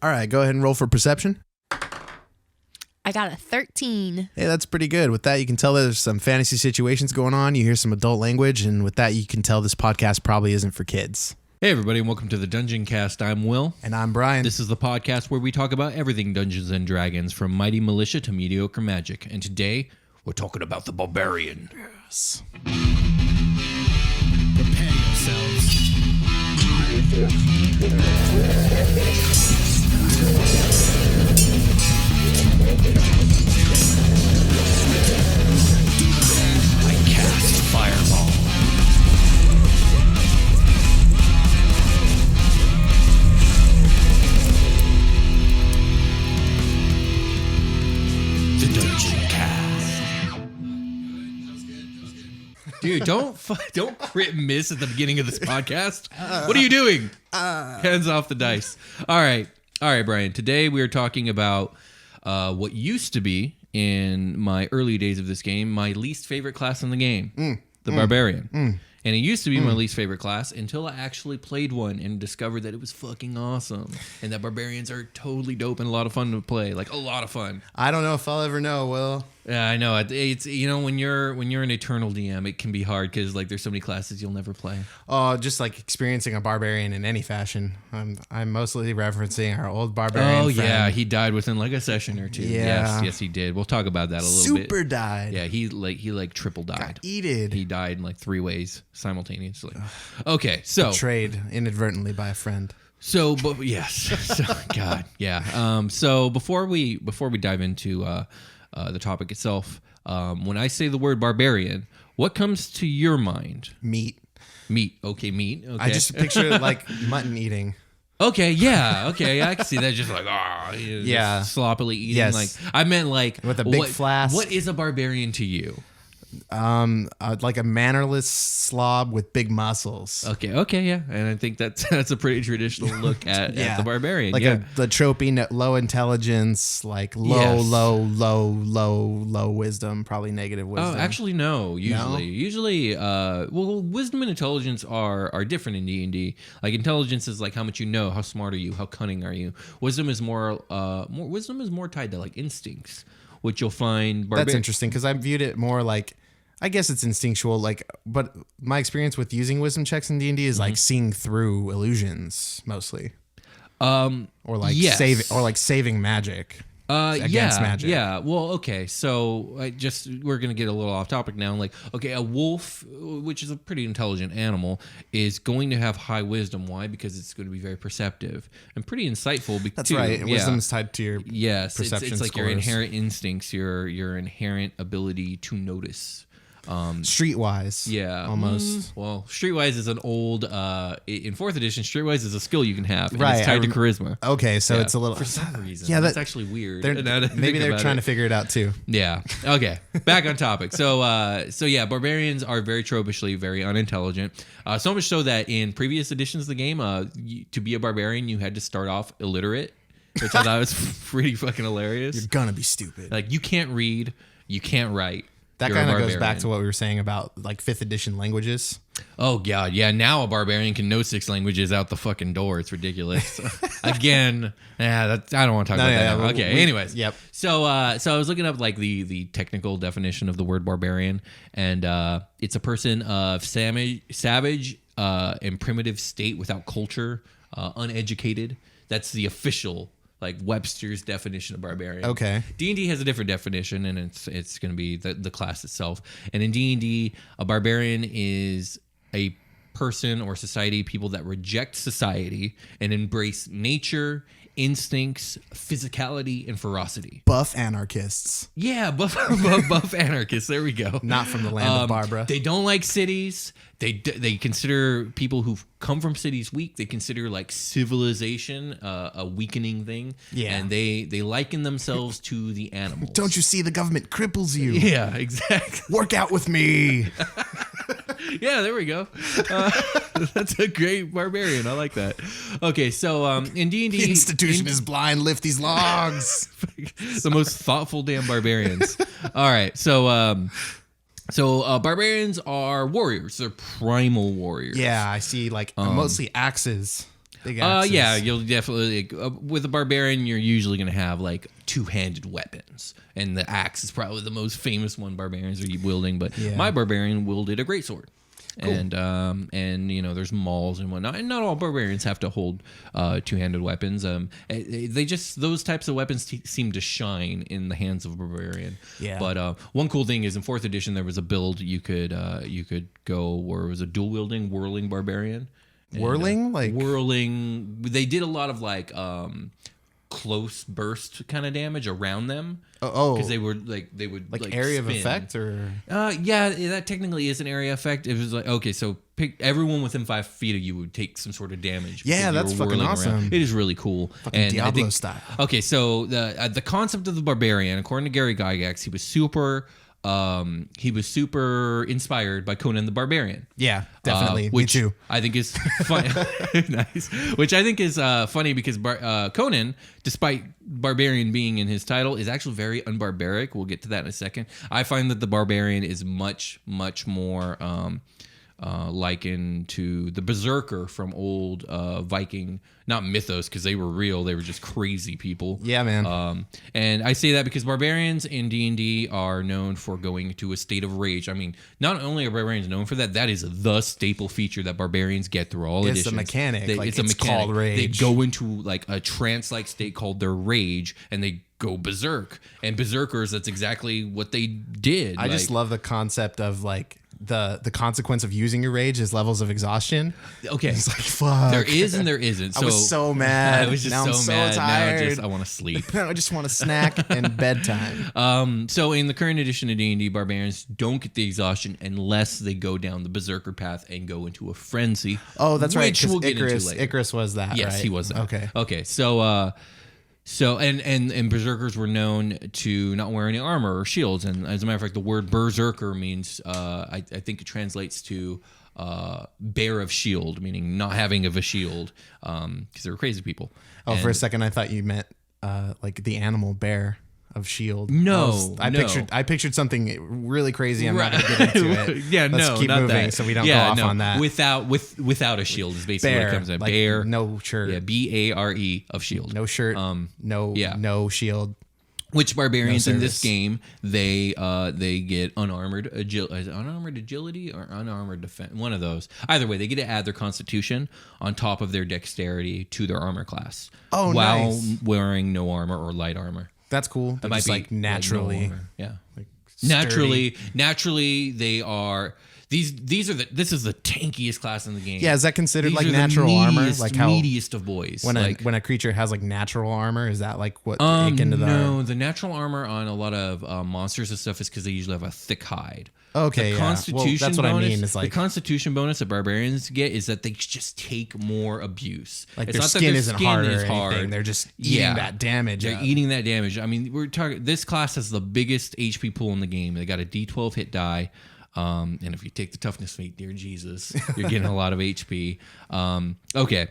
All right, go ahead and roll for perception. I got a 13. Hey, that's pretty good. With that, you can tell there's some fantasy situations going on. You hear some adult language, and with that, you can tell this podcast probably isn't for kids. Hey, everybody, and welcome to the Dungeoncast. I'm Will. And I'm Brian. This is the podcast where we talk about everything Dungeons and Dragons, from mighty militia to mediocre magic. And today, we're talking about the Barbarian. Yes. Prepare yourselves. I cast Fireball. The Dungeoncast. Dude, don't crit miss at the beginning of this podcast. What are you doing? Hands off the dice. All right, Brian. Today we are talking about what used to be, in my early days of this game, my least favorite class in the game, the Barbarian. And it used to be my least favorite class until I actually played one and discovered that it was fucking awesome. And that Barbarians are totally dope and a lot of fun to play. Like, a lot of fun. I don't know if I'll ever know, Will. Yeah, I know. It's when you're an eternal DM, it can be hard because like there's so many classes you'll never play. Oh, just like experiencing a barbarian in any fashion. I'm mostly referencing our old barbarian. Oh friend. yeah, he died within like a session or two. Yeah. Yes, he did. We'll talk about that a little bit. Super died. Yeah, he triple died. Got eated. He died in like 3 ways simultaneously. Okay, so Betrayed inadvertently by a friend. So, but yes, so, God, yeah. So before we dive into the topic itself, when I say the word barbarian, what comes to your mind? Meat. Meat. Okay, meat. Okay. I just picture it like mutton eating. Okay, yeah, okay, I can see that. Just like, yeah, sloppily eating. Yes. Like, I meant like with a big flask. What is a barbarian to you? Like a mannerless slob with big muscles. Okay, yeah, and I think that's a pretty traditional look at the barbarian. Like the tropey, low intelligence, like low wisdom, probably negative wisdom. Oh, actually, no. Usually, well, wisdom and intelligence are different in D&D. Like, intelligence is like how much you know, how smart are you, how cunning are you. Wisdom is more tied to like instincts, which you'll find. That's interesting because I viewed it more like, I guess it's instinctual. Like, but my experience with using wisdom checks in D&D is like seeing through illusions mostly, or like saving magic. Against magic. Yeah. Well, okay. So we're going to get a little off topic now. Like, okay, a wolf, which is a pretty intelligent animal, is going to have high wisdom. Why? Because it's going to be very perceptive and pretty insightful. That's right. Wisdom is tied to your perception it's like scores. your inherent instincts, your inherent ability to notice. Streetwise. Yeah. Almost. Well, Streetwise is an old, in 4th edition, Streetwise is a skill you can have. And right. It's tied to charisma. Okay, so it's a little... For some reason. Yeah, that's actually weird. Maybe they're trying to figure it out too. Yeah. Okay. Back on topic. So yeah, barbarians are very tropishly very unintelligent. So much so that in previous editions of the game, to be a barbarian, you had to start off illiterate, which I thought was pretty fucking hilarious. You're gonna be stupid. Like, you can't read, you can't write. That kind of goes back to what we were saying about like 5th edition languages. Oh God, yeah. Now a barbarian can know 6 languages out the fucking door. It's ridiculous. Again, I don't want to talk about that now. Okay. Anyways, yep. So I was looking up like the technical definition of the word barbarian, and it's a person of savage and primitive state without culture, uneducated. That's the official, like, Webster's definition of barbarian. Okay. D&D has a different definition, and it's going to be the class itself. And in D&D, a barbarian is a person or society, people that reject society and embrace nature, instincts, physicality, and ferocity. Buff anarchists. Yeah, buff anarchists. There we go. Not from the land of Barbara. They don't like cities. They consider people who've come from cities weak. They consider like civilization a weakening thing. Yeah. And they liken themselves to the animals. Don't you see the government cripples you? Yeah, exactly. Work out with me. Yeah, there we go. That's a great barbarian. I like that. Okay, so in D&D... The institution is blind. Lift these logs. The most thoughtful damn barbarians. All right, so barbarians are warriors. They're primal warriors. Yeah, I see, like, mostly axes. Big axes. Yeah, you'll definitely with a barbarian. You're usually going to have like two-handed weapons, and the axe is probably the most famous one barbarians are wielding. But my barbarian wielded a greatsword. Cool. And you know, there's mauls and whatnot, and not all barbarians have to hold two-handed weapons. They just, those types of weapons seem to shine in the hands of a barbarian. Yeah. But one cool thing is in 4th edition there was a build you could go where it was a dual wielding whirling barbarian. Whirling, whirling. They did a lot of like close burst kind of damage around them. Because they would area spin. of effect, or yeah, that technically is an area effect. It was like, okay, so pick everyone within 5 feet of you would take some sort of damage. Yeah, that's fucking awesome. It is really cool. Fucking Diablo style. Okay, so the concept of the barbarian, according to Gary Gygax, he was super inspired by Conan the Barbarian. Yeah, definitely. Which Me too. I think is funny. Nice. Which I think is funny because Conan, despite barbarian being in his title, is actually very unbarbaric. We'll get to that in a second. I find that the barbarian is much, much more likened to the Berserker from old Viking, not mythos, because they were real. They were just crazy people. Yeah, man. And I say that because barbarians in D&D are known for going to a state of rage. I mean, not only are barbarians known for that, that is the staple feature that barbarians get through all editions. It's a mechanic. It's a mechanic. Called rage. They go into like a trance-like state called their rage, and they go berserk. And berserkers, that's exactly what they did. I just love the concept of like the consequence of using your rage is levels of exhaustion. Okay. It's like, fuck. There is and there isn't. So I was so mad. I was just now so I'm so mad. tired. Now I want to sleep. I just want a snack and bedtime. So in the current edition of D&D, barbarians don't get the exhaustion unless they go down the berserker path and go into a frenzy. Oh, that's right. Which we'll get into later. Icarus was that, yes, right? he was that. Okay. So and berserkers were known to not wear any armor or shields, and as a matter of fact, the word berserker means I think it translates to bear of shield, meaning not having of a shield, because they were crazy people. Oh, for a second I thought you meant like the animal bear of shield. No, I pictured something really crazy. I'm not going to get into it. Yeah, Let's keep not moving that. so we don't go off on that. Without a shield is basically what it comes in. Like Bear, no shirt. Yeah, BARE of shield. No shirt. No shield. Which barbarians in this game they get unarmored agility or unarmored defense, one of those. Either way, they get to add their constitution on top of their dexterity to their armor class. Oh, while nice. weather no armor or light armor. That's cool. It might be like naturally. Like no naturally they are. This is the tankiest class in the game. Yeah, is that considered like natural armor? Like how meatiest of boys. When a creature has like natural armor, is that like what into the? No, the natural armor on a lot of monsters and stuff is because they usually have a thick hide. Okay, the constitution well, that's what bonus, I mean. Is like the constitution bonus that barbarians get is that they just take more abuse. Like it's their not skin that their isn't skin hard or is anything. hard. They're just eating that damage. They're eating that damage. I mean, we're talking. This class has the biggest HP pool in the game. They got a D12 hit die. And if you take the toughness feat, dear Jesus, you're getting a lot of HP. Okay.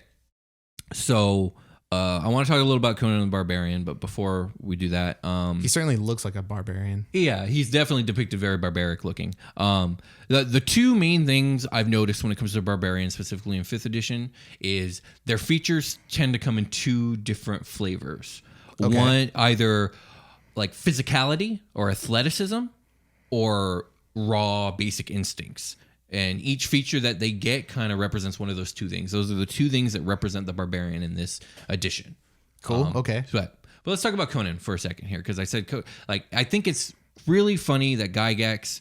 So I want to talk a little about Conan the Barbarian, but before we do that, he certainly looks like a barbarian. Yeah, he's definitely depicted very barbaric looking. The two main things I've noticed when it comes to Barbarian, specifically in 5th edition, is their features tend to come in two different flavors. Okay. One, either like physicality or athleticism, or raw basic instincts. And each feature that they get kind of represents one of those two things. Those are the two things that represent the barbarian in this edition. Cool. Okay. But let's talk about Conan for a second here, because I said I think it's really funny that Gygax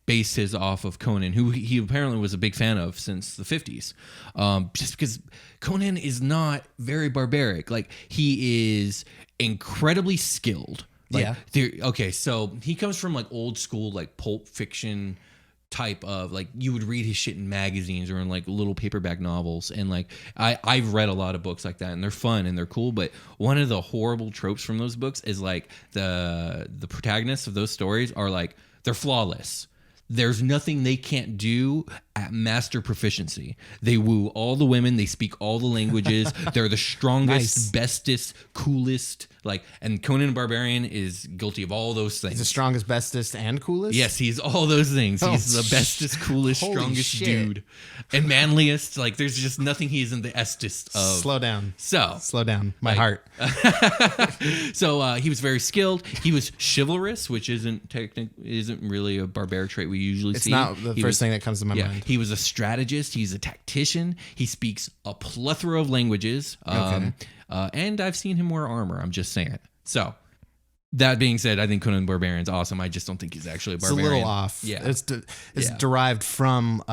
based his off of Conan, who he apparently was a big fan of since the 50s. Just because Conan is not very barbaric. Like, he is incredibly skilled. Like, okay, so he comes from like old school, like Pulp Fiction type of, like, you would read his shit in magazines or in like little paperback novels, and like I've read a lot of books like that, and they're fun and they're cool, but one of the horrible tropes from those books is like the protagonists of those stories are like, they're flawless. There's nothing they can't do at master proficiency. They woo all the women. They speak all the languages. They're the strongest, bestest, coolest. And Conan Barbarian is guilty of all those things. He's the strongest, bestest, and coolest? Yes, he's all those things. He's the bestest, coolest, strongest dude. And manliest. There's just nothing he isn't the estest of. Slow down. Slow down. My heart. So he was very skilled. He was chivalrous, which isn't really a barbaric trait we usually see. It's not the first thing that comes to my mind. He was a strategist. He's a tactician. He speaks a plethora of languages. And I've seen him wear armor. I'm just saying. So, that being said, I think Conan Barbarian's awesome. I just don't think he's actually a barbarian. It's a little off. Yeah. It's derived from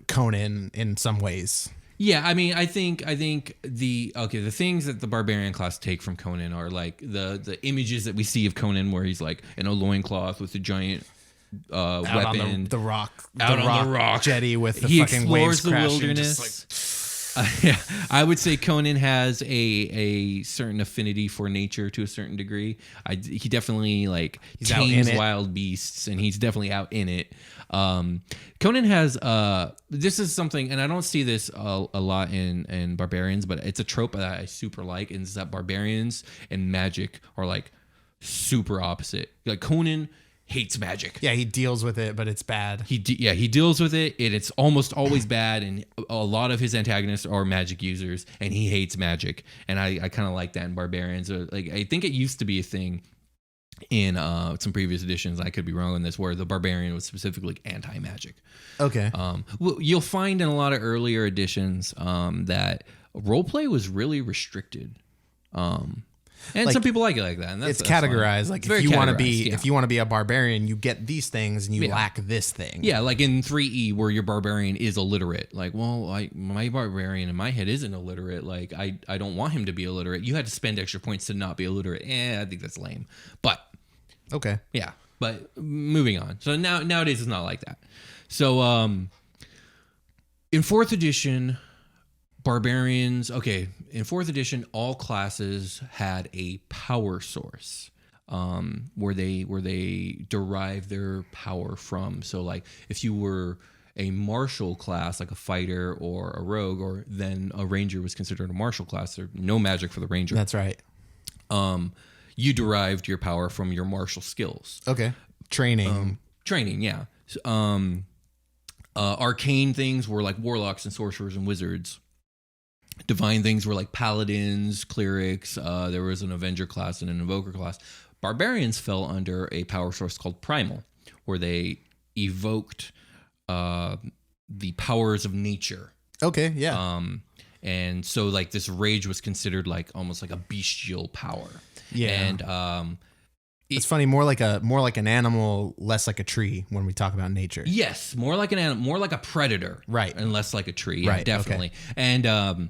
Conan in some ways. Yeah, I mean, I think the things that the barbarian class take from Conan are the images that we see of Conan where he's in a loincloth with a giant out weapon. On the rock. Out on the rock. Jetty with the he fucking waves explores the crashing. wilderness. I would say Conan has a certain affinity for nature to a certain degree. He definitely tames wild beasts, and he's definitely out in it. Conan has this is something, and I don't see this a lot in Barbarians, but it's a trope that I super like, and it's that Barbarians and magic are super opposite. Conan hates magic. Yeah, he deals with it, but it's bad. He deals with it, and it's almost always bad, and a lot of his antagonists are magic users, and he hates magic. And I kind of like that in Barbarians. I think it used to be a thing in some previous editions. I could be wrong on this, where the Barbarian was specifically anti-magic. Okay. Well, you'll find in a lot of earlier editions that roleplay was really restricted. And some people like it like that. And that's categorized. Fine. If you want to be a barbarian, you get these things and you lack this thing. Yeah, like in 3E where your barbarian is illiterate. My barbarian in my head isn't illiterate. I don't want him to be illiterate. You had to spend extra points to not be illiterate. I think that's lame. But okay. Yeah. But moving on. So nowadays it's not like that. So in 4th edition, Barbarians, in 4th edition, all classes had a power source where they derive their power from. So, if you were a martial class, like a fighter or a rogue, then a ranger was considered a martial class. There's no magic for the ranger. That's right. You derived your power from your martial skills. Okay. Training, yeah. Arcane things were like warlocks and sorcerers and wizards. Divine things were like paladins, clerics. There was an avenger class and an invoker class. Barbarians fell under a power source called primal, where they evoked the powers of nature. Okay, yeah. And so this rage was considered almost like a bestial power. Yeah. And it's funny, more like an animal, less like a tree when we talk about nature. Yes, more like an animal, more like a predator, right? And less like a tree, yeah, right? Definitely. Okay. And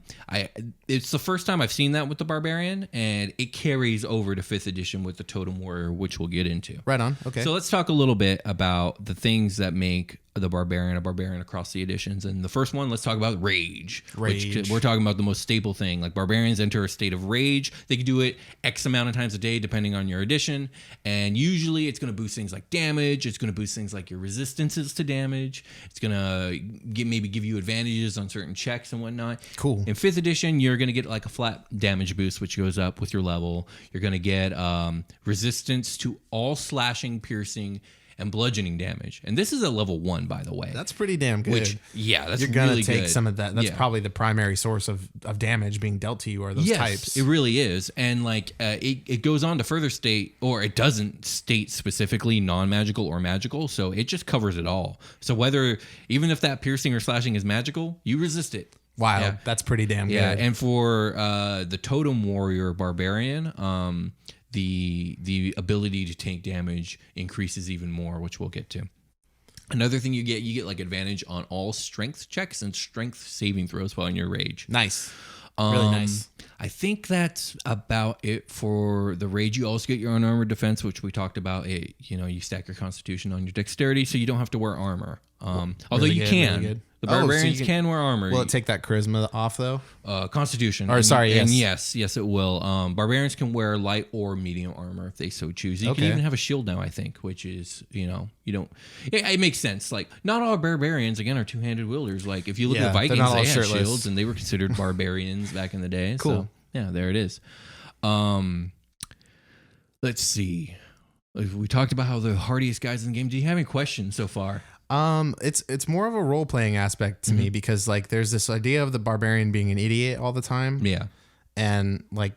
it's the first time I've seen that with the Barbarian, and it carries over to 5th edition with the Totem Warrior, which we'll get into. Right on. Okay. So let's talk a little bit about the things that make the Barbarian a Barbarian across the editions. And the first one, let's talk about rage. Which we're talking about the most staple thing. Barbarians enter a state of rage. They can do it X amount of times a day, depending on your edition. And usually it's going to boost things like damage. It's going to boost things like your resistances to damage. It's going to maybe give you advantages on certain checks and whatnot. Cool. In 5th edition, you're going to get a flat damage boost, which goes up with your level. You're going to get resistance to all slashing, piercing, and bludgeoning damage. And this is a level 1, by the way. That's pretty damn good. That's you're gonna really take good. some of that. That's probably the primary source of damage being dealt to you, are those types. It really is. And it goes on to further state, or it doesn't state specifically non-magical or magical, so it just covers it all. So even if that piercing or slashing is magical, you resist it. Wow, yeah. That's pretty damn good. Yeah, and for the Totem Warrior Barbarian, the ability to take damage increases even more, which we'll get to. Another thing you get advantage on all strength checks and strength saving throws while in your rage. Nice. Really nice. I think that's about it for the rage. You also get your unarmored defense, which we talked about. You stack your constitution on your dexterity, so you don't have to wear armor. Although you can. The barbarians can wear armor. Will it take that charisma off though? Constitution. Or and yes, it will. Barbarians can wear light or medium armor if they so choose. You can even have a shield now, I think, which is, you don't. It makes sense. Like, not all barbarians again are two-handed wielders. Like, if you look at the Vikings, they had shields and they were considered barbarians back in the day. Cool. So, yeah, there it is. Let's see. We talked about how the hardiest guys in the game. Do you have any questions so far? It's more of a role playing aspect to me because like there's this idea of the barbarian being an idiot all the time. Yeah, and like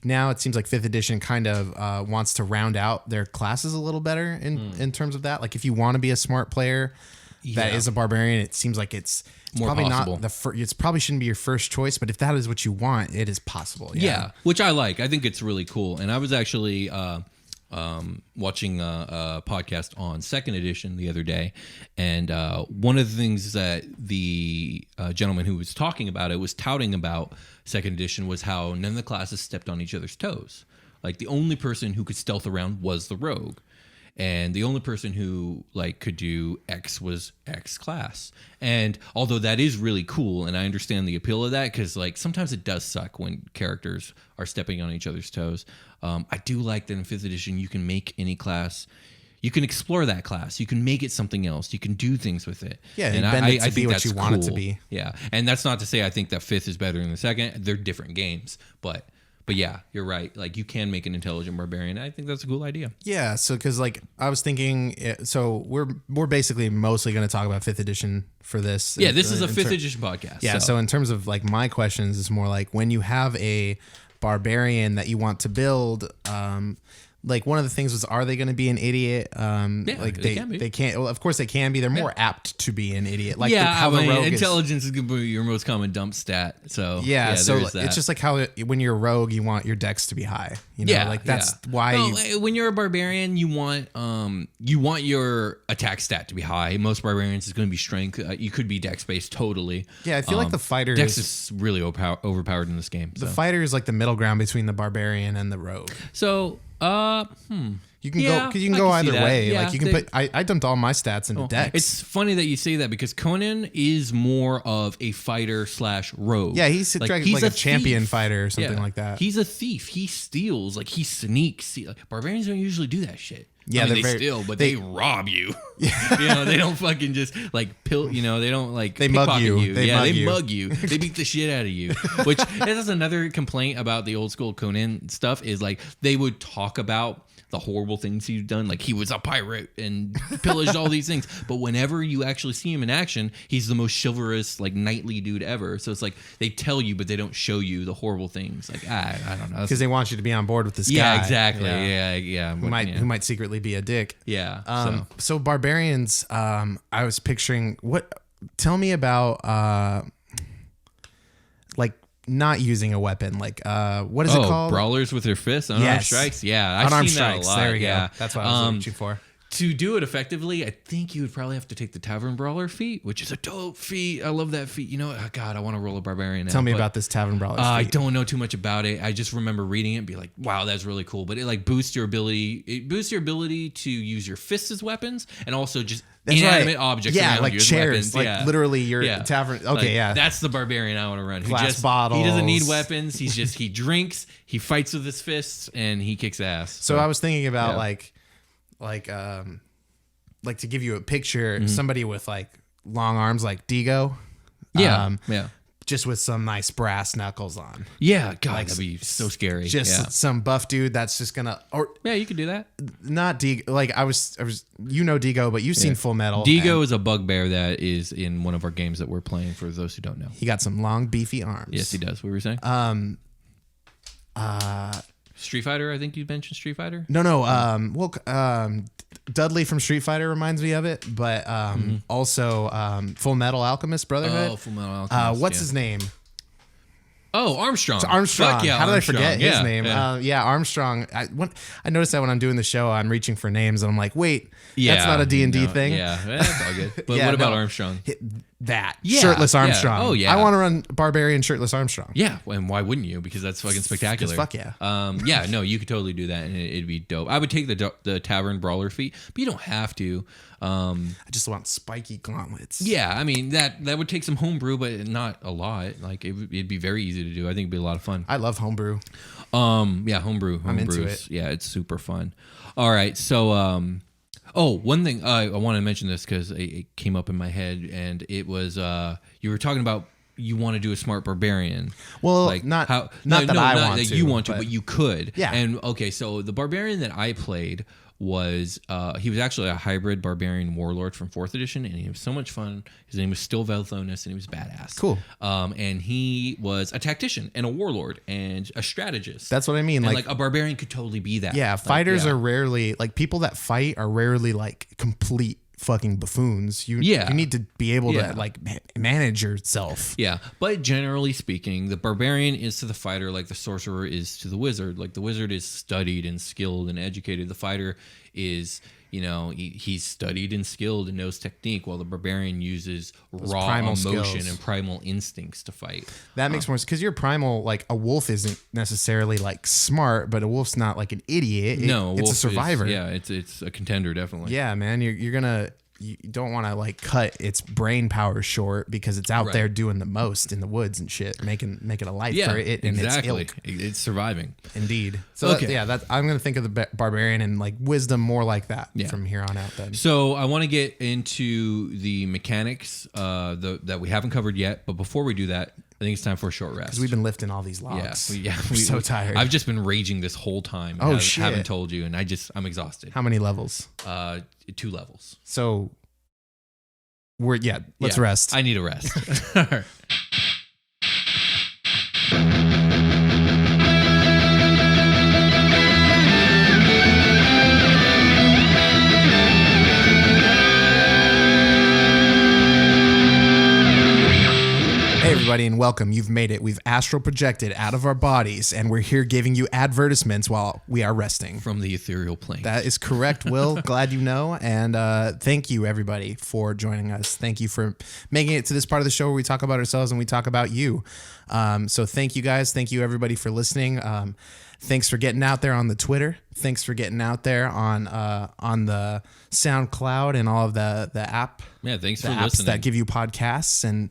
now it seems like 5th edition kind of wants to round out their classes a little better in terms of that. Like if you want to be a smart player that is a barbarian, it seems like it's more probably possible. Not it's probably shouldn't be your first choice, but if that is what you want, it is possible. Yeah, which I like. I think it's really cool. And I was actually watching a podcast on 2nd edition the other day, and one of the things that the gentleman who was talking about it was touting about 2nd edition was how none of the classes stepped on each other's toes. Like the only person who could stealth around was the rogue, and the only person who like could do X was X class. And although that is really cool, and I understand the appeal of that, because like sometimes it does suck when characters are stepping on each other's toes. I do like that in 5th edition you can make any class. You can explore that class. You can make it something else. You can do things with it. Yeah, and I think be what that's you want it to be. Yeah, and that's not to say I think that 5th is better than the 2nd. They're different games, but yeah, you're right. Like you can make an intelligent barbarian. I think that's a cool idea. Yeah, so because like I was thinking, so we're basically mostly going to talk about 5th edition for this. Yeah, this is a 5th edition podcast. Yeah, so in terms of like my questions, it's more like when you have a barbarian that you want to build, like one of the things was, are they going to be an idiot? Like they can be. They can't. Well, of course they can be. They're more apt to be an idiot. Like how the rogue intelligence is going to be your most common dump stat. So so it's just like how when you're a rogue, you want your dex to be high. You know, like that's why. When you're a barbarian, you want your attack stat to be high. Most barbarians is going to be strength. You could be dex based totally. Yeah, I feel like the fighter dex is really overpowered in this game. The fighter is like the middle ground between the barbarian and the rogue. So. You can go because you can go either way. Yeah, like you can put. I dumped all my stats into dex. It's funny that you say that because Conan is more of a fighter / rogue. Yeah, he's like a champion fighter or something like that. He's a thief. He steals. Like he sneaks. Barbarians don't usually do that shit. Yeah, they steal, but they rob you. They don't fucking just like pill. They don't like they mug you. They mug you. They beat the shit out of you. Which that's another complaint about the old school Conan stuff is like they would talk about the horrible things he'd done, like he was a pirate and pillaged all these things. But whenever you actually see him in action, he's the most chivalrous, like knightly dude ever. So it's like they tell you, but they don't show you the horrible things. Like I don't know, because they want you to be on board with this guy. Yeah, exactly. Yeah. Who might secretly be a dick. Yeah. So barbarians. I was picturing what. Tell me about like. Not using a weapon, like what is it called? Brawlers with their fists, unarmed strikes. Yeah, I've seen that a lot. There we go. That's what I was reaching for. To do it effectively, I think you would probably have to take the Tavern Brawler feat, which is a dope feat. I love that feat. You know, God, I want to roll a barbarian now. Tell me about this Tavern Brawler feat. I don't know too much about it. I just remember reading it and be like, wow, that's really cool. But it like boosts your ability. It boosts your ability to use your fists as weapons and also just inanimate objects around like you as chairs. weapons. Like literally your tavern. Okay, That's the barbarian I want to run. Glass bottles. He doesn't need weapons. He drinks, he fights with his fists, and he kicks ass. So I was thinking about like to give you a picture, somebody with like long arms like Digo. Just with some nice brass knuckles on. Yeah, God, that'd be so scary. Just some buff dude that's just gonna. You could do that. Not Digo. Like I was. Digo, but you've seen Full Metal. Digo is a bugbear that is in one of our games that we're playing. For those who don't know, he got some long, beefy arms. Yes, he does. What were you saying? Street Fighter. I think you mentioned Street Fighter. No. Dudley from Street Fighter reminds me of it, but also Full Metal Alchemist Brotherhood. Oh, Full Metal Alchemist. What's his name? Oh, Armstrong. It's Armstrong. Fuck yeah, How did Armstrong. I forget his name? Yeah. Armstrong. I noticed that when I'm doing the show, I'm reaching for names, and I'm like, wait, that's not a D&D thing. Yeah, that's all good. But what about Armstrong? that. Yeah, Shirtless yeah. Armstrong. Oh, yeah. I want to run Barbarian Shirtless Armstrong. Yeah, and why wouldn't you? Because that's fucking spectacular. Fuck yeah. Yeah, no, you could totally do that, and it'd be dope. I would take the Tavern Brawler feat, but you don't have to. I just want spiky gauntlets. Yeah, I mean that would take some homebrew, but not a lot. Like it'd be very easy to do. I think it'd be a lot of fun. I love homebrew. Yeah, homebrew. I'm into it. Yeah, it's super fun. All right, so one thing I want to mention this because it came up in my head, and it was you were talking about you want to do a smart barbarian. Well, like not I want to. You want to, but you could. Yeah. And okay, so the barbarian that I played was he was actually a hybrid barbarian warlord from 4th edition, and he was so much fun. His name was still Velthonus, and he was badass. Cool. And he was a tactician and a warlord and a strategist. That's what I mean. And like a barbarian could totally be that. Yeah, fighters are rarely like people that fight are rarely like complete fucking buffoons. You need to be able to like manage yourself. Yeah, but generally speaking, the barbarian is to the fighter like the sorcerer is to the wizard. Like the wizard is studied and skilled and educated. The fighter is, he's studied and skilled and knows technique, while the barbarian uses raw primal emotion skills and primal instincts to fight. That makes more sense because your primal, like a wolf isn't necessarily like smart, but a wolf's not like an idiot. It's a survivor. It's a contender, definitely. Yeah, man, you don't want to like cut its brain power short because it's out there doing the most in the woods and shit, making a life for it and its ilk. It's surviving. Indeed. So I'm gonna think of the barbarian and like wisdom more like that from here on out. Then. So I want to get into the mechanics that we haven't covered yet, but before we do that, I think it's time for a short rest. Because we've been lifting all these logs. We're so tired. I've just been raging this whole time. Shit. I haven't told you, and I'm exhausted. How many levels? 2 levels. So let's rest. I need a rest. All right. Hey everybody and welcome. You've made it. We've astral projected out of our bodies and we're here giving you advertisements while we are resting. From the ethereal plane. That is correct, Will. Glad you know. And thank you everybody for joining us. Thank you for making it to this part of the show where we talk about ourselves and we talk about you. So thank you guys. Thank you everybody for listening. Thanks for getting out there on the Twitter. Thanks for getting out there on the SoundCloud and all of the app. Yeah, thanks the for apps listening. that give you podcasts and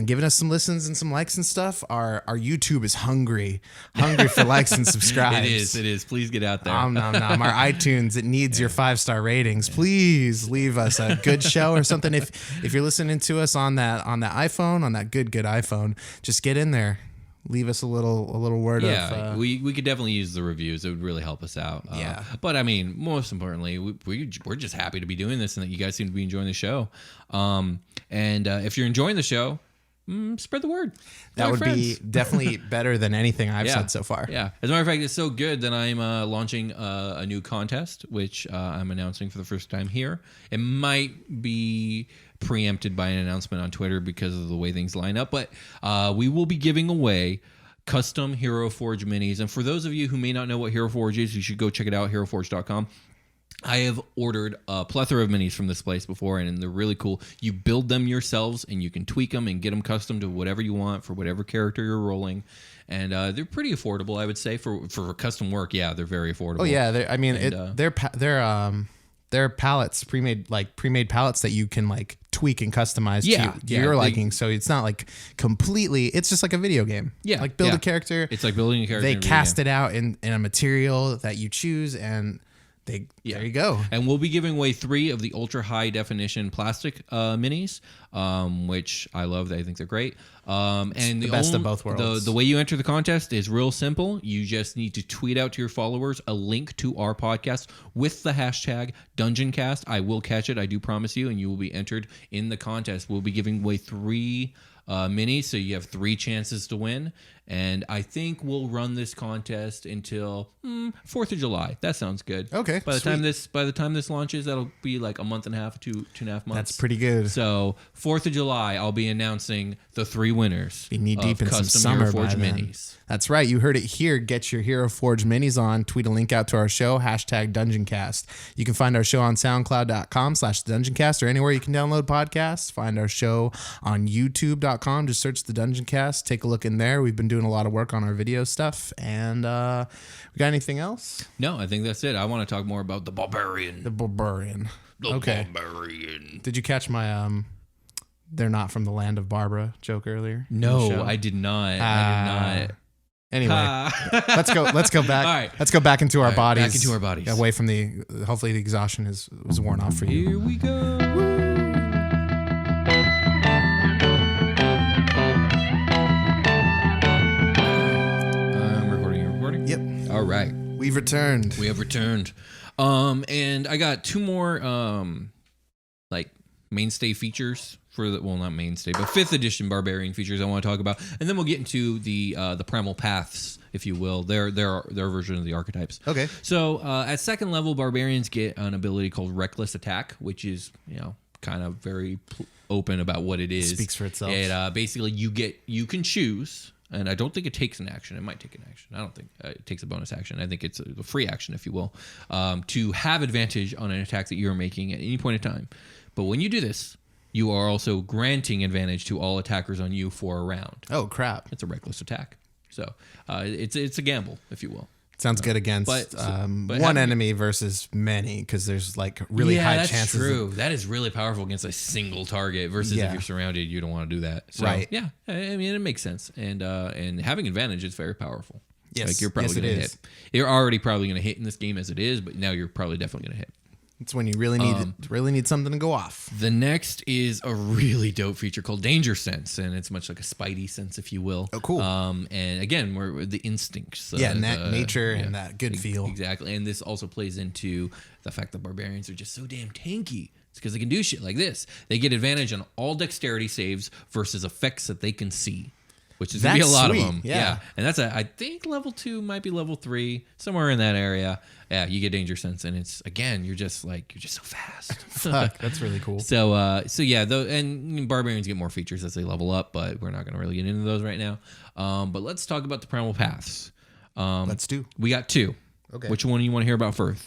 giving us some listens and some likes and stuff. Our YouTube is hungry for likes and subscribes. It is. Please get out there. Our iTunes, it needs your 5-star ratings. Please leave us a good show or something. If you're listening to us on that iPhone, on that good iPhone, just get in there. Leave us a little word of... we could definitely use the reviews. It would really help us out. But I mean, most importantly, we're just happy to be doing this and that you guys seem to be enjoying the show. And if you're enjoying the show, spread the word. That would be definitely better than anything I've said so far. Yeah. As a matter of fact, it's so good that I'm launching a new contest, which I'm announcing for the first time here. It might be preempted by an announcement on Twitter because of the way things line up, but we will be giving away custom Hero Forge minis. And for those of you who may not know what Hero Forge is, you should go check it out, heroforge.com. I have ordered a plethora of minis from this place before, and they're really cool. You build them yourselves, and you can tweak them and get them custom to whatever you want for whatever character you're rolling. And they're pretty affordable, I would say, for custom work. Yeah, they're very affordable. Oh yeah, they're palettes, pre-made palettes that you can like tweak and customize to your liking. So it's not like completely. It's just like a video game. Yeah, like build a character. It's like building a character. They cast it out in a material that you choose and. There you go. And we'll be giving away 3 of the ultra high definition plastic minis, which I love. I think they're great. And the best of both worlds. The way you enter the contest is real simple. You just need to tweet out to your followers a link to our podcast with the hashtag Dungeoncast. I will catch it. I do promise you. And you will be entered in the contest. We'll be giving away 3 minis, so you have 3 chances to win. And I think we'll run this contest until 4th of July. That sounds good. Okay. By the time this launches, that'll be like a month and a half, 2.5 months. That's pretty good. So 4th of July, I'll be announcing the 3 winners. Be knee deep in some summer Hero Forge minis. That's right. You heard it here. Get your Hero Forge minis on. Tweet a link out to our show, #Dungeoncast. You can find our show on soundcloud.com/Dungeoncast or anywhere you can download podcasts. Find our show on youtube.com. Just search the Dungeoncast. Take a look in there. We've been doing a lot of work on our video stuff. And we got anything else? No, I think that's it. I want to talk more about the Barbarian. The Barbarian. Barbarian. Did you catch my they're not from the land of Barbara joke earlier? No, I did not. Anyway, let's go back. All right. Let's go back into our bodies. Back into our bodies. Away from hopefully the exhaustion was worn off for you. Here we go. I'm recording. Yep. All right. We've returned. We have returned. And I got 2 more mainstay features for not mainstay, but 5th edition Barbarian features I want to talk about, and then we'll get into the Primal Paths, if you will, their version of the archetypes. Okay. So at 2nd level, Barbarians get an ability called Reckless Attack, which is kind of very open about what it is. Speaks for itself. It basically you can choose. And I don't think it takes an action. It might take an action. I don't think it takes a bonus action. I think it's a free action, if you will, to have advantage on an attack that you're making at any point in time. But when you do this, you are also granting advantage to all attackers on you for a round. Oh, crap. It's a reckless attack. So it's a gamble, if you will. Sounds good against one enemy versus many, because there's really high chances. Yeah, that's true. That is really powerful against a single target versus if you're surrounded, you don't want to do that. So, right. Yeah, I mean, it makes sense. And having advantage is very powerful. Yes. You're probably going to hit. You're already probably going to hit in this game as it is, but now you're probably definitely going to hit. It's when you really need something to go off. The next is a really dope feature called Danger Sense, and it's much like a Spidey sense, if you will. Oh, cool. And again, we're the instincts. Nature and that good feel. Exactly. And this also plays into the fact that Barbarians are just so damn tanky. It's because they can do shit like this. They get advantage on all dexterity saves versus effects that they can see, which is going to be a lot of them. Yeah. And that's I think level 2 might be level 3, somewhere in that area. Yeah, you get Danger Sense, and it's, again, you're just so fast. Fuck, that's really cool. So yeah, and Barbarians get more features as they level up, but we're not going to really get into those right now. But let's talk about the Primal Paths. Let's do. We got 2. Okay. Which one do you want to hear about first?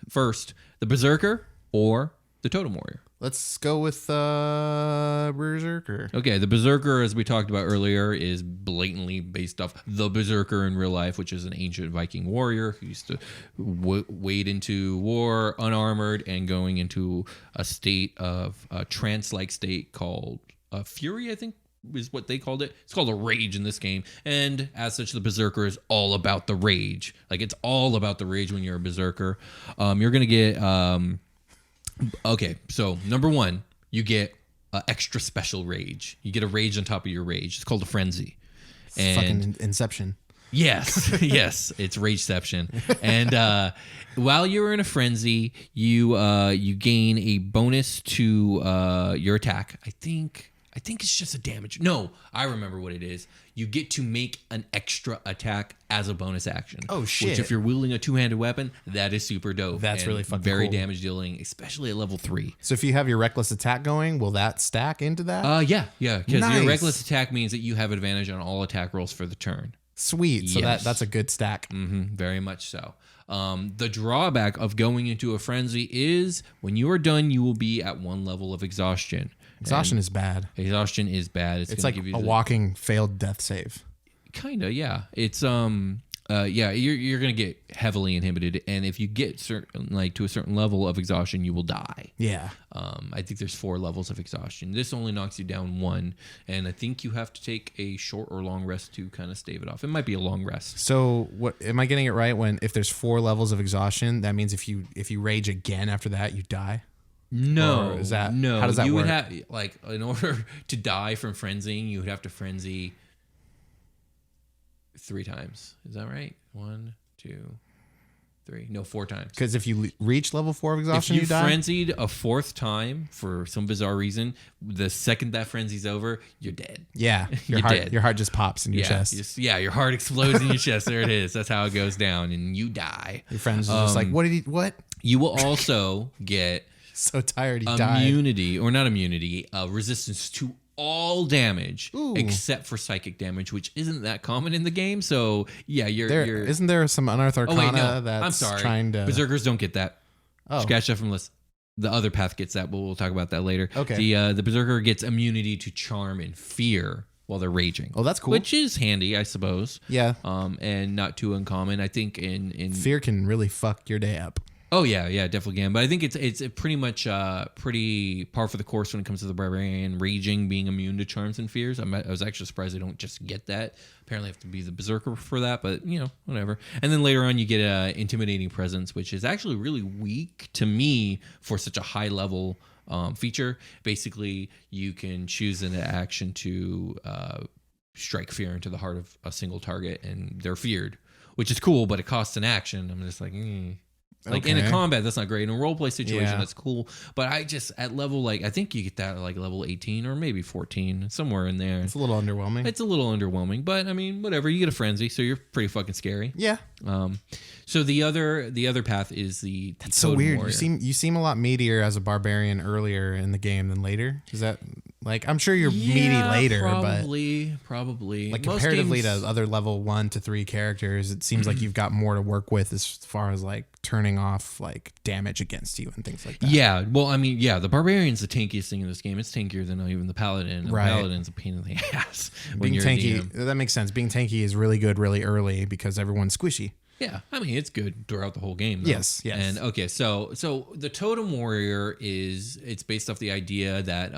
First, the Berserker or the Totem Warrior? Let's go with Berserker. Okay, the Berserker, as we talked about earlier, is blatantly based off the Berserker in real life, which is an ancient Viking warrior who used to wade into war unarmored and going into a state of a trance-like state called fury, I think is what they called it. It's called a rage in this game. And as such, the Berserker is all about the rage. It's all about the rage when you're a Berserker. You're going to get... Okay, so number 1, you get extra special rage. You get a rage on top of your rage. It's called a frenzy. And fucking Inception. Yes, yes, it's Rageception. And while you're in a frenzy, you gain a bonus to your attack. I think it's just a damage. No, I remember what it is. You get to make an extra attack as a bonus action. Oh, shit. Which, if you're wielding a 2-handed weapon, that is super dope. That's really fucking very cool. damage dealing, especially at level 3. So if you have your reckless attack going, will that stack into that? Yeah. Because Nice. your reckless attack means that you have advantage on all attack rolls for the turn. Sweet. So Yes. that's a good stack. Very much so. The drawback of going into a frenzy is when you are done, you will be at 1 level of exhaustion. Exhaustion is bad. Exhaustion is bad. It's like a walking failed death save. Kinda, yeah. It's you're gonna get heavily inhibited, and if you get to a certain level of exhaustion, you will die. Yeah. I think there's 4 levels of exhaustion. This only knocks you down 1, and I think you have to take a short or long rest to kind of stave it off. It might be a long rest. So what am I getting it right? If there's 4 levels of exhaustion, that means if you rage again after that, you die? No, Or is that no? How does that you work? would have in order to die from frenzying, you would have to frenzy 3 times. Is that right? 1, 2, 4 times. Because if you reach level 4 of exhaustion, if you die? frenzied a 4th time for some bizarre reason, the second that frenzy's over, you're dead. Yeah, your heart just pops in your chest. Your heart explodes in your chest. There it is. That's how it goes down, and you die. Your friends are just like, what? You will also get so tired he died. Immunity, or not immunity, resistance to all damage except for psychic damage, which isn't that common in the game. So yeah, isn't there some unearthed arcana that's I'm sorry. Trying to Berserkers don't get that. Scratch that from the list. The other path gets that, but we'll talk about that later. Okay. The Berserker gets immunity to charm and fear while they're raging. Oh, that's cool. Which is handy, I suppose. Yeah. And not too uncommon. I think in fear can really fuck your day up. Oh yeah, definitely can. But I think it's pretty much pretty par for the course when it comes to the Barbarian raging being immune to charms and fears. I was actually surprised they don't just get that. Apparently, I have to be the Berserker for that, but whatever. And then later on, you get intimidating presence, which is actually really weak to me for such a high level feature. Basically, you can choose an action to strike fear into the heart of a single target, and they're feared, which is cool, but it costs an action. I'm just like. Like in a combat, that's not great. In a roleplay situation, that's cool. But I just at level I think you get that at like level 18 or maybe 14, somewhere in there. It's a little underwhelming. It's a little underwhelming, but I mean, whatever. You get a frenzy, so you're pretty fucking scary. Yeah. So the other path is the That's so weird. Warrior. You seem a lot meatier as a barbarian earlier in the game than later. Is that like I'm sure you're meaty later, probably like most comparatively games, to other level 1 to 3 characters, it seems like you've got more to work with as far as like turning off like damage against you and things like that. Yeah, well, I mean, the Barbarian's the tankiest thing in this game. It's tankier than even the Paladin. Right. The Paladin's a pain in the ass. Being tanky, that makes sense. Being tanky is really good really early because everyone's squishy. Yeah, I mean, it's good throughout the whole game, though. Yes. And okay, so the Totem Warrior it's based off the idea that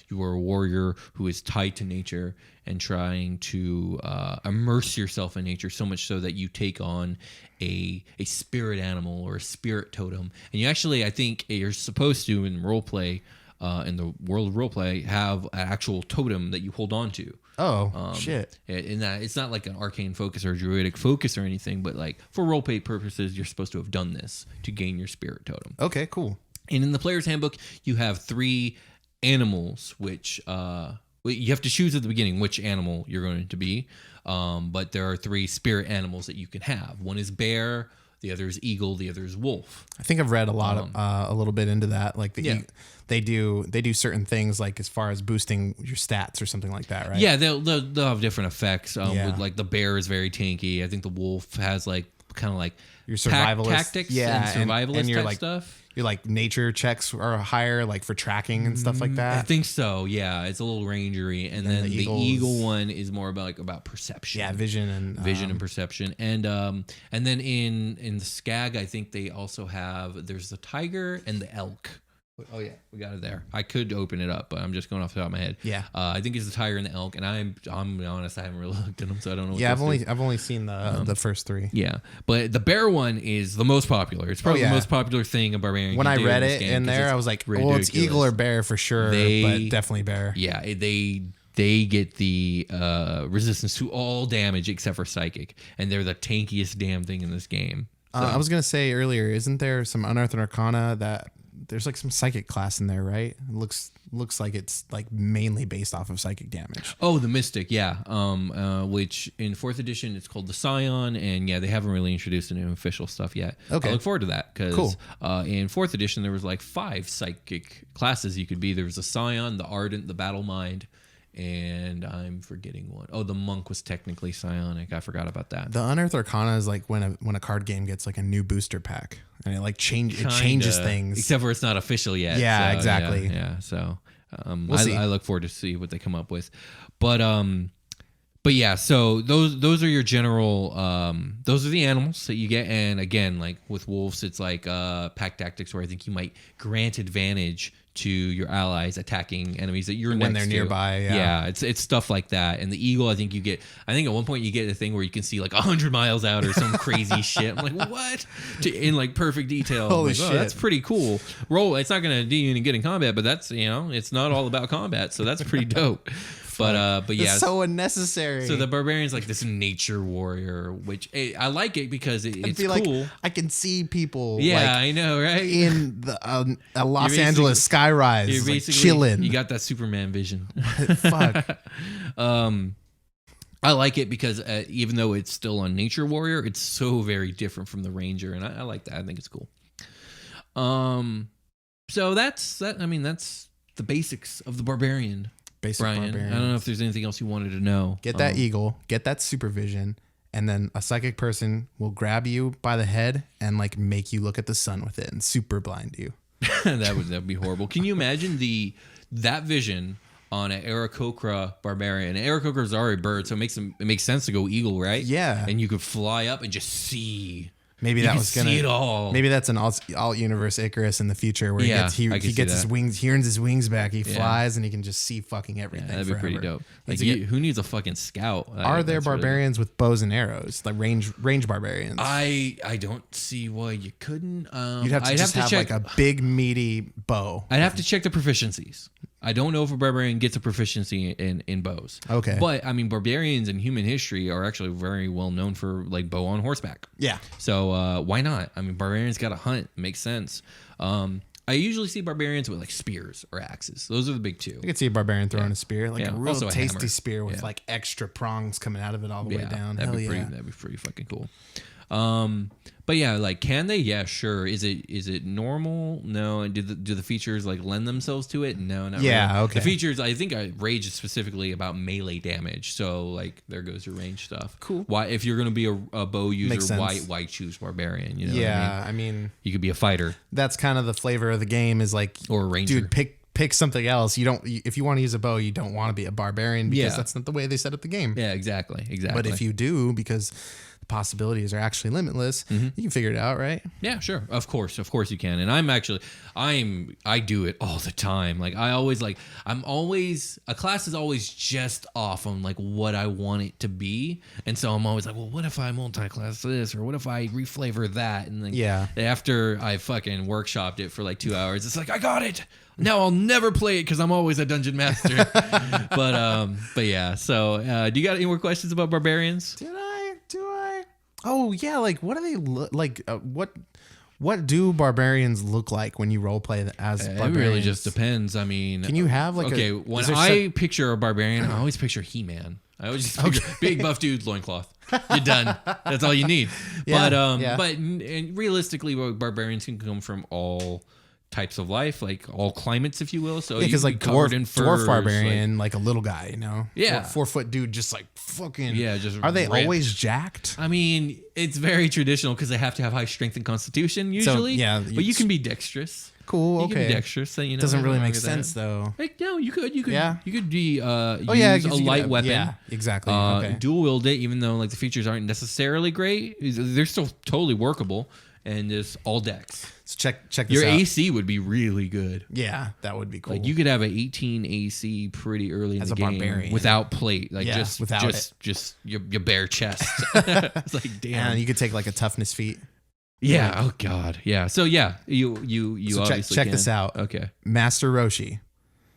you are a warrior who is tied to nature and trying to immerse yourself in nature so much so that you take on a spirit animal or a spirit totem. And you actually, I think you're supposed to, in roleplay, in the world of roleplay, have an actual totem that you hold on to. Oh, shit. In that it's not like an arcane focus or druidic focus or anything, but like for roleplay purposes, you're supposed to have done this to gain your spirit totem. Okay, cool. And in the player's handbook, you have 3 animals, which you have to choose at the beginning which animal you're going to be. But there are 3 spirit animals that you can have. One is bear, the other is eagle, the other is wolf. I think I've read a lot of a little bit into that. Like they do certain things like as far as boosting your stats or something like that, right? Yeah, they'll have different effects. With like the bear is very tanky. I think the wolf has like kind of like your survivalist tactics and survivalist and type like, stuff. Your like nature checks are higher, like for tracking and stuff like that. I think so. Yeah, it's a little rangery, and then the eagle one is more about perception. Yeah, vision and perception, and then in the skag, I think they also have there's the tiger and the elk. Oh yeah, we got it there. I could open it up, but I'm just going off the top of my head. Yeah, I think it's the tiger and the elk, and I'm honest, I haven't really looked at them, so I don't know. Yeah, I've only seen the first 3. Yeah, but the bear one is the most popular. It's probably the most popular thing a barbarian. When can do I read in this it game, in there, I was like, well, it's eagle or bear for sure, but definitely bear. Yeah, they get the resistance to all damage except for psychic, and they're the tankiest damn thing in this game. So. I was gonna say earlier, isn't there some unearthed arcana that there's like some psychic class in there, right? It looks like it's like mainly based off of psychic damage. Oh, the Mystic, yeah. Which in 4th edition it's called the Scion, and yeah, they haven't really introduced any official stuff yet. Okay, I look forward to that because cool. In 4th edition there was like 5 psychic classes you could be. There was the Scion, the Ardent, the Battle Mind, and I'm forgetting one. Oh, the Monk was technically psionic. I forgot about that. The Unearthed Arcana is like when a card game gets like a new booster pack, and it changes things. Except for it's not official yet. Yeah, so, exactly. Yeah. So we'll see. I look forward to see what they come up with. But yeah, so those are your general those are the animals that you get. And again, like with wolves, it's like pack tactics where I think you might grant advantage to your allies attacking enemies that you're when next they're to. nearby. Yeah, it's stuff like that. And the eagle, I think at one point you get a thing where you can see like 100 miles out or some crazy shit. I'm like, what? In like perfect detail. Holy shit, that's pretty cool. It's not going to do you any good in combat, but that's it's not all about combat, so that's pretty dope. But yeah, it's so unnecessary. So the Barbarian's like this nature warrior, which I like it because it's cool. Like, I can see people. Yeah, like, I know, right? In the Los Angeles skyrise, you're like basically chilling. You got that Superman vision. Fuck. I like it because even though it's still a nature warrior, it's so very different from the ranger, and I like that. I think it's cool. So that's that. I mean, that's the basics of the Barbarian. Brian, Barbarian. I don't know if there's anything else you wanted to know. Get that eagle, get that supervision, and then a psychic person will grab you by the head and like make you look at the sun with it and super blind you. that would be horrible. Can you imagine that vision on an Aarakocra Barbarian? Aarakocra is already a bird, so it makes sense to go eagle, right? Yeah. And you could fly up and just see. Maybe that was gonna see it all. Maybe that's an alt universe Icarus in the future where he gets his wings, he earns his wings back, he flies, and he can just see fucking everything. Yeah, that'd be pretty dope. Like who needs a fucking scout? Are there barbarians with bows and arrows, like range barbarians? I don't see why you couldn't. You'd have to have check, like a big meaty bow. I'd have to check the proficiencies. I don't know if a barbarian gets a proficiency in bows. Okay. But I mean, barbarians in human history are actually very well known for like bow on horseback. Yeah. So why not? I mean, barbarians got to hunt. Makes sense. I usually see barbarians with like spears or axes. Those are the big two. I could see a barbarian throwing a spear, like a real also tasty hammer. spear with like extra prongs coming out of it all the way down. That'd be pretty fucking cool. But yeah, like, can they? Yeah, sure. Is it normal? No. And do the features like lend themselves to it? No, not really. Okay. The features, I think, rage is specifically about melee damage. So like, there goes your range stuff. Cool. Why, if you're gonna be a bow user, why choose barbarian? You know? Yeah, what I mean, you could be a fighter. That's kind of the flavor of the game. Is like, or a ranger. Dude, pick something else. You don't. If you want to use a bow, you don't want to be a barbarian because that's not the way they set up the game. Yeah, exactly. But if you do, because the possibilities are actually limitless, you can figure it out, right? Yeah, sure. Of course you can. And I do it all the time. Like a class is always just off on like what I want it to be. And so I'm always like, well, what if I multi-class this, or what if I reflavor that? And then after I fucking workshopped it for like 2 hours, it's like, I got it. Now I'll never play it because I'm always a dungeon master. but yeah. So do you got any more questions about barbarians? Do I? Oh yeah, like what do they look like? What do barbarians look like when you role play as barbarians? It really just depends. I mean, can you have like when I picture a barbarian, I always picture He-Man. I always just picture big buff dude, loincloth. You're done. That's all you need. But realistically, barbarians can come from all types of life, like all climates, if you will. So because like dwarf barbarian, like a little guy, you know, 4 foot dude, just like fucking just are they always jacked? I mean, it's very traditional because they have to have high strength and constitution usually. So, but you can be dexterous. Cool. You can be dexterous. So, you know, doesn't really make sense though. Like, no, you could be use a light weapon. Yeah, exactly. Dual wield it, even though like the features aren't necessarily great. They're still totally workable, and just all dex. So check this Your out. AC would be really good. Yeah, that would be cool. Like you could have an 18 AC pretty early in the game barbarian. without plate. Like just your bare chest. It's like, damn. And you could take like a toughness feat. Yeah. Like, oh God. Yeah. So yeah, you obviously check this out. Okay. Master Roshi.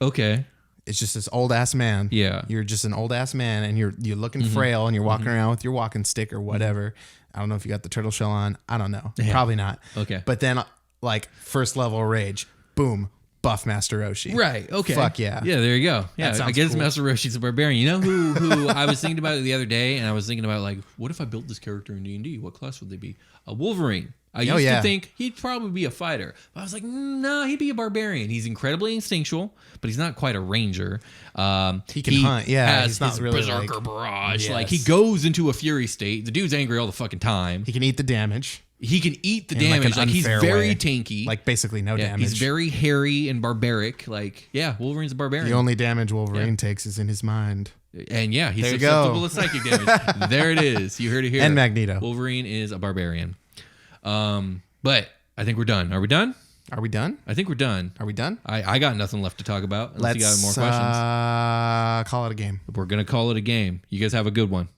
Okay. It's just this old ass man. Yeah. You're just an old ass man, and you're looking frail, and you're walking around with your walking stick or whatever. I don't know if you got the turtle shell on. I don't know. Yeah. Probably not. Okay. But then, like, first level rage, boom, buff Master Roshi. Right. Okay. Fuck yeah. Yeah. There you go. Yeah. I guess cool. Master Roshi's a barbarian. You know who I was thinking about it the other day, and I was thinking about like, what if I built this character in D&D? What class would they be? A Wolverine. I used to think he'd probably be a fighter, but I was like, no, he'd be a barbarian. He's incredibly instinctual, but he's not quite a ranger. He can hunt. Yeah, has he's not his really berserker barrage. Yes. Like he goes into a fury state. The dude's angry all the fucking time. He can eat the damage. He can eat the damage. Like he's very tanky. Like basically no damage. He's very hairy and barbaric. Like Wolverine's a barbarian. The only damage Wolverine takes is in his mind. And he's susceptible to psychic damage. There it is. You heard it here. And Magneto. Wolverine is a barbarian. But I think we're done. Are we done? Are we done? I think we're done. Are we done? I got nothing left to talk about. Unless you got more questions. Call it a game. We're going to call it a game. You guys have a good one.